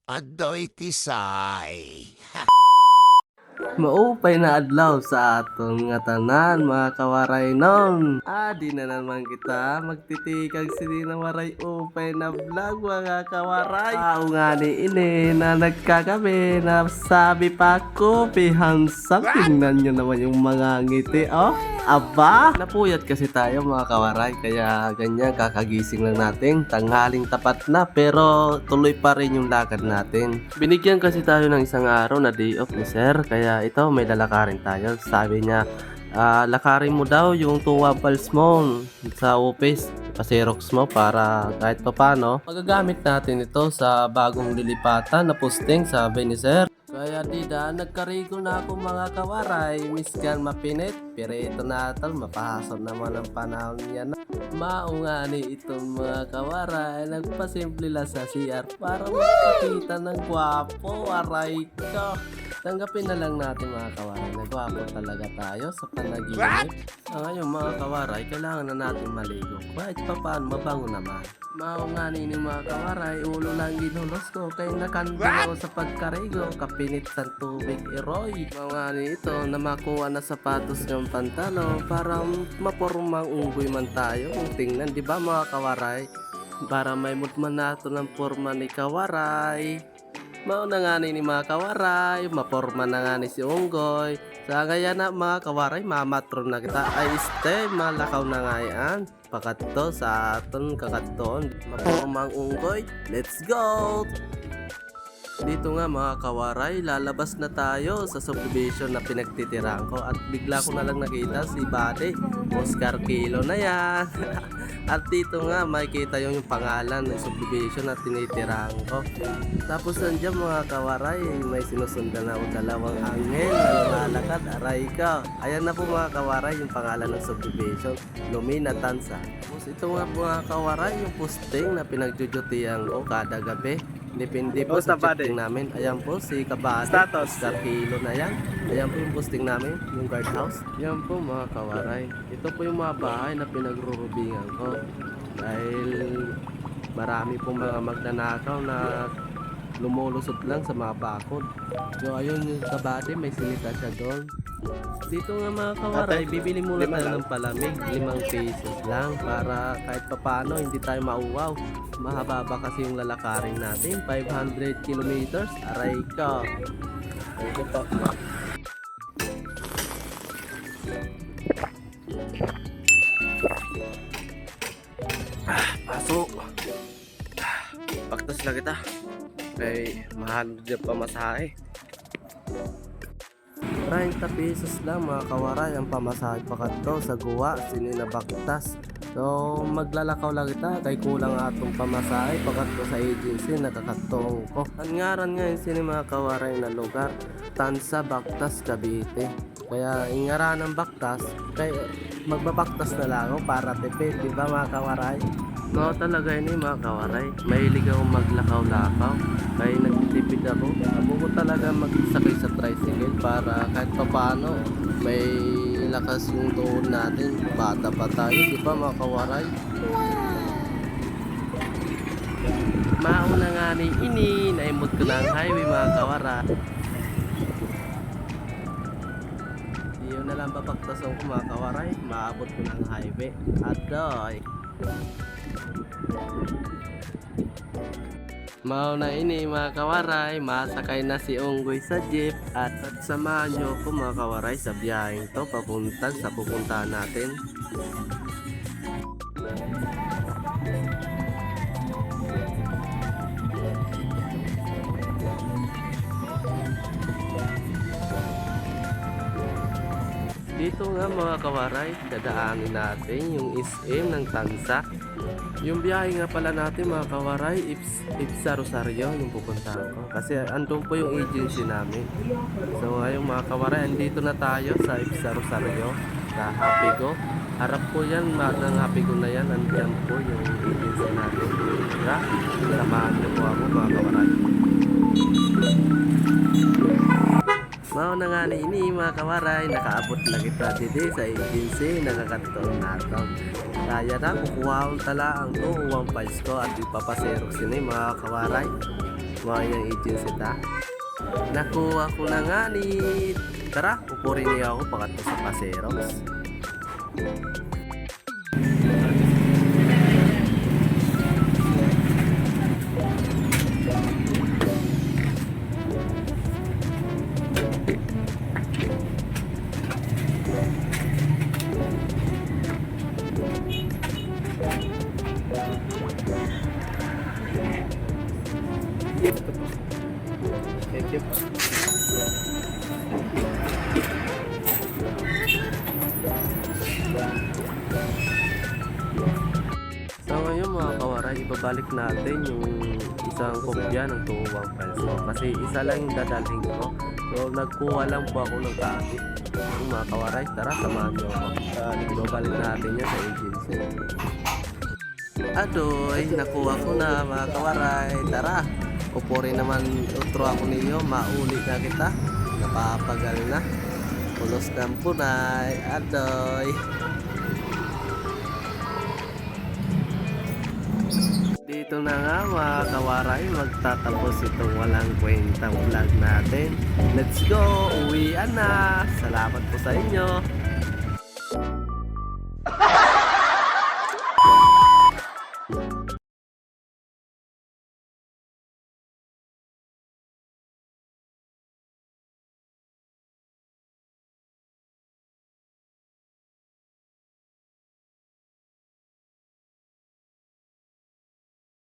Adoy tisay. Maupay na adlaw sa aton nga tanan mga kawaray non. Di na naman kita magtitikag sini na waray upay na vlog mga kawaray. Nga ni ini na nagkagabi na sabi pa ko pihansang tingnan nyo naman yung mga ngiti oh. Aba, napuyat kasi tayo mga kawaray kaya ganyan kakagising lang natin. Tanghaling tapat na pero tuloy pa rin yung lakad natin. Binigyan kasi tayo ng isang araw na day off ni sir kaya ito may lalakarin tayo. Sabi niya, lakarin mo daw yung tuwabals mo sa office. Pasirox mo para kahit papano magagamit natin ito sa bagong lilipatan na posting sabi ni sir. Kaya dida, nagkarigo na ako mga kawaray. Miskan mapinit, pero ito na tal, mapahason naman ang panahon niya na. Maungani itong mga kawaray, nagpasimple lang sa CR para magpakita ng gwapo, aray ko. Tanggapin na lang natin mga kawaray, nagwapo talaga tayo sa panaginip. Ngayon mga kawaray, kailangan na natin maligo. Kahit pa paano, mabango naman. Maungani ni mga kawaray, ulo lang ginulos ko kay nakandun ako sa pagkarigo, kapinit sa tubig iroy. Maungani ito na makuha na sapatos ng pantalo para mapormang unggoy man tayo kung tingnan, di ba mga kawaray? Para may mutman nato ng forma ni kawaray. Mauna nga ni mga kawaray, maporma na nga ni si unggoy. Sa gaya na mga kawaray, mamatron na kita ay este, malakaw na nga yan. Pakato sa aton kakatoon, mapormang unggoy, let's go! Dito nga mga kawaray, lalabas na tayo sa subdivision na pinagtitiraan ko at bigla ko na lang nakita si Buddy, Oscar Kilo na yan. At dito nga makikita yung pangalan ng subdivision na tinitirahan ko. Tapos nandiyan mga kawaray, may sinusundan na dalawang angel na lumalakad, aray ka. Ayan na po mga kawaray yung pangalan ng subdivision, Lumina Tansa. Tapos ito nga mga kawaray yung posting na pinagjujutihan ko kada gabi. Depende po sa posting namin. Ayan po si Kabate, Oscar Kilo na yan. Ayan po yung posting namin, yung guardhouse. Ayan po mga kawaray. Ito po yung mga bahay na pinagrurubingan ko. Dahil marami pong mga magnanakaw na lumulusot lang sa mga bakod. So ayun yung Kabate, may sinita siya doon. Dito nga mga kawaray, bibili muna tayo ng palamig, 5 pesos lang para kahit papano hindi tayo mauwaw. Mahaba kasi yung lalakarin natin, 500 kilometers, aray ka. Ito po. Pasok. Paktas lang kita. Kay mahal dyan pa masahe. 30 pesos lang mga kawaray ang pamasahe pakanto sa guwa sininabaktas. So maglalakaw lang kita kay kulang atong pamasahe pakanto sa agency nakakatong ko. Ang ngaran nga yung mga kawaray na lugar, Tansa, Baktas, Cavite. Kaya ingaran ng Baktas kay magbabaktas na lang ako para tipid, di ba mga kawaray? No, talaga yun mga kawaray. Mahilig ako maglakaw-lakaw. Kaya nagtitipid ako. Abo ko talaga magsakay sa tricycle para kahit pa paano may lakas yung tuhod natin. Bata pa tayo, di ba mga kawaray? Mauna nga ni ini, naimot ko ng highway mga kawaray. Yun na lang babaktasan ko mga kawaray. Maabot ko ng highway. Adoy! Mauna ini mga kawaray, masakay na si unggoy sa jeep at samahan nyo ko mga kawaray sa biyaheng to papuntang sa pupuntahan natin. Dito nga mga kawaray, dadaanin natin yung SM ng Tansa. Yung biyahe nga pala natin mga kawaray, Ipsa Rosario yung pupuntahan ko. Kasi andun po yung agency namin. So ngayon mga kawaray, andito na tayo sa Ipsa Rosario, sa Happy Go. Harap po yan, ng Happy Go na yan, andyan po yung agency natin. Kaya, samahan niyo po ako mga kawaray. Mauna nga ni ini mga kawaray, nakaabot na kita dito sa agency, nakakataon nato. Kaya na, kukuha ko tala ang to, 1 files ko at ipapasero sini mga kawaray. mga yung agency ta. Nakuha ko na nga ni. Tara, pupurin niya ako pakat sa Paseros. Thank you. So ngayon mga kawaray, ibabalik natin yung isang kopya ng 201 peso kasi isa lang yung dadalhin ko. So nagkuha lang po ako ng copy. Yung mga kawaray, tara samahan nyo ako. Ibabalik natin yan sa agency. Adoy, nakuha ko na mga kawaray. Tara, upuri naman utro ako niyo. Mauli na kita. Napapagal na. Pulos ng punay. Adoy. Dito na nga mga kawaray, magtatapos itong walang kwentang vlog natin. Let's go! Uwian na! Salamat po sa inyo!